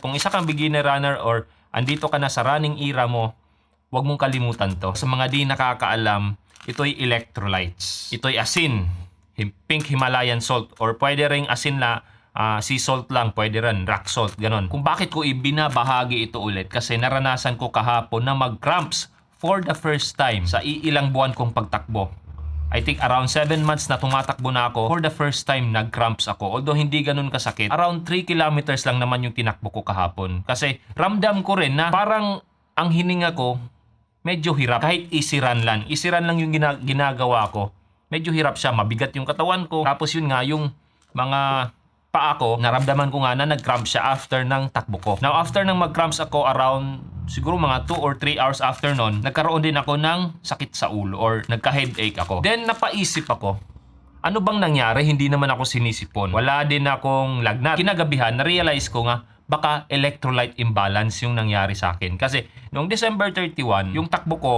Kung isa kang beginner runner or andito ka na sa running era mo, huwag mong kalimutan to. Sa mga di nakakaalam, ito'y electrolytes. Ito'y asin, pink Himalayan salt, or pwede ring asin na sea salt lang, pwede rin rock salt, ganon. Kung bakit ko ibinabahagi ito ulit, kasi naranasan ko kahapon na mag-cramps for the first time sa iilang buwan kong pagtakbo. I think around 7 months na tumatakbo na ako, for the first time nag-cramps ako. Although hindi ganun kasakit, around 3 kilometers lang naman yung tinakbo ko kahapon. Kasi ramdam ko rin na parang ang hininga ko medyo hirap. Kahit easy run lang. Easy run lang yung ginagawa ko. Medyo hirap siya. Mabigat yung katawan ko. Tapos yun nga, yung mga paa ko, naramdaman ko nga na nag-cramp siya after ng takbo ko. Now, after ng mag-cramps ako around siguro mga 2 or 3 hours after nun, nagkaroon din ako ng sakit sa ulo or nagka-headache ako. Then, napaisip ako, ano bang nangyari? Hindi naman ako sinisipon. Wala din akong lagnat. Kinagabihan, na-realize ko nga, baka electrolyte imbalance yung nangyari sa akin. Kasi, noong December 31, yung takbo ko,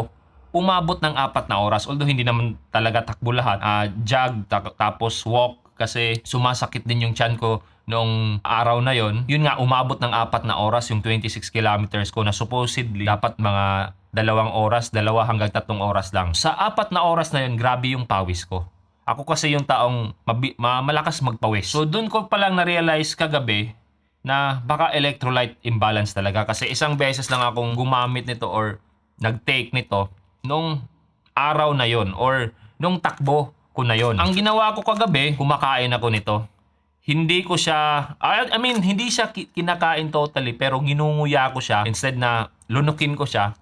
umabot ng 4 na oras. Although, hindi naman talaga takbo lahat. Jog, tapos walk, kasi sumasakit din yung tiyan ko noong araw na yon. Yun nga, umabot ng 4 na oras yung 26 kilometers ko na supposedly dapat mga 2 oras, 2 hanggang 3 oras lang. Sa 4 na oras na yun, grabe yung pawis ko. Ako kasi yung taong malakas magpawis. So doon ko palang na-realize kagabi na baka electrolyte imbalance talaga. Kasi isang beses lang akong gumamit nito or nag-take nito nung araw na yon or nung takbo ko na yon. Ang ginawa ko kagabi, kumakain ako nito. Hindi ko siya, hindi siya kinakain totally, pero ginunguya ko siya. Instead na lunukin ko siya,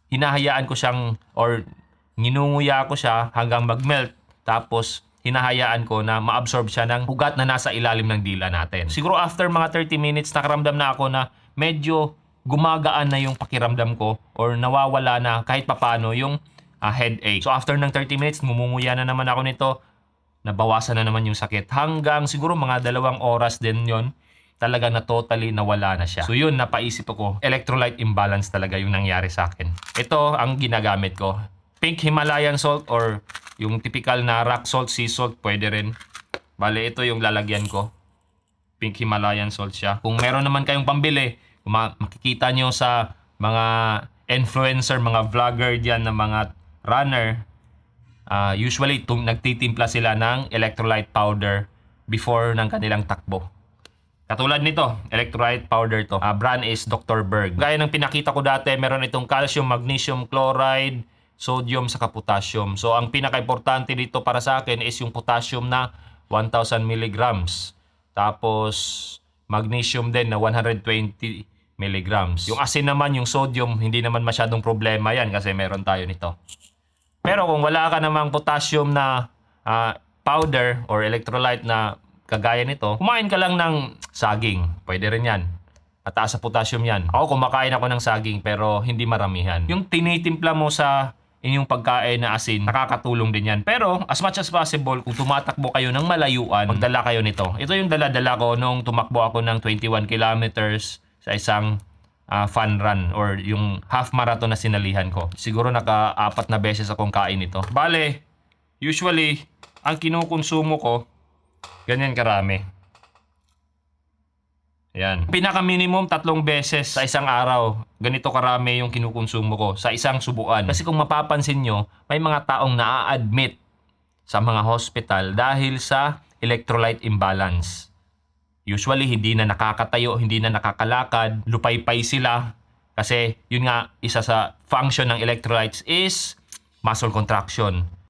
hinahayaan ko siyang, or ginunguya ko siya hanggang mag-melt. Tapos, hinahayaan ko na ma-absorb siya ng ugat na nasa ilalim ng dila natin. Siguro after mga 30 minutes, nakaramdam na ako na medyo gumagaan na yung pakiramdam ko or nawawala na kahit papano yung headache. So after ng 30 minutes, mumunguya na naman ako nito. Nabawasan na naman yung sakit. Hanggang siguro mga 2 oras din yon, talaga na totally nawala na siya. So yun, napaisip ako, electrolyte imbalance talaga yung nangyari sa akin. Ito ang ginagamit ko. Pink Himalayan salt or yung typical na rock salt, sea salt, pwede rin. Bale, ito yung lalagyan ko. Pink Himalayan salt siya. Kung meron naman kayong pambili, makikita nyo sa mga influencer, mga vlogger dyan na mga runner, usually nagtitimpla sila ng electrolyte powder before ng kanilang takbo. Katulad nito, electrolyte powder to. Brand is Dr. Berg. Gaya ng pinakita ko dati, meron itong calcium, magnesium chloride, sodium, saka potassium. So ang pinaka-importante dito para sa akin is yung potassium na 1,000 milligrams. Tapos magnesium din na 120 milligrams. Yung asin naman, yung sodium, hindi naman masyadong problema yan kasi meron tayo nito. Pero kung wala ka namang potassium na powder or electrolyte na kagaya nito, kumain ka lang ng saging. Pwede rin yan. Mataas sa potassium yan. Ako, kumakain ako ng saging pero hindi maramihan. Yung tinitimpla mo sa inyong pagkain na asin, nakakatulong din yan. Pero as much as possible, kung tumatakbo kayo ng malayuan, magdala kayo nito. Ito yung dala-dala ko nung tumakbo ako ng 21 kilometers sa isang fun run or yung half marathon na sinalihan ko. Siguro naka-4 na beses akong kain ito. Bale, usually, ang kinukonsumo ko, ganyan karami. Ayan. Pinaka-minimum 3 beses sa isang araw. Ganito karami yung kinukonsumo ko sa isang subuan. Kasi kung mapapansin nyo, may mga taong naa-admit sa mga hospital dahil sa electrolyte imbalance. Usually, hindi na nakakatayo, hindi na nakakalakad, lupaypay sila. Kasi, yun nga, isa sa function ng electrolytes is muscle contraction.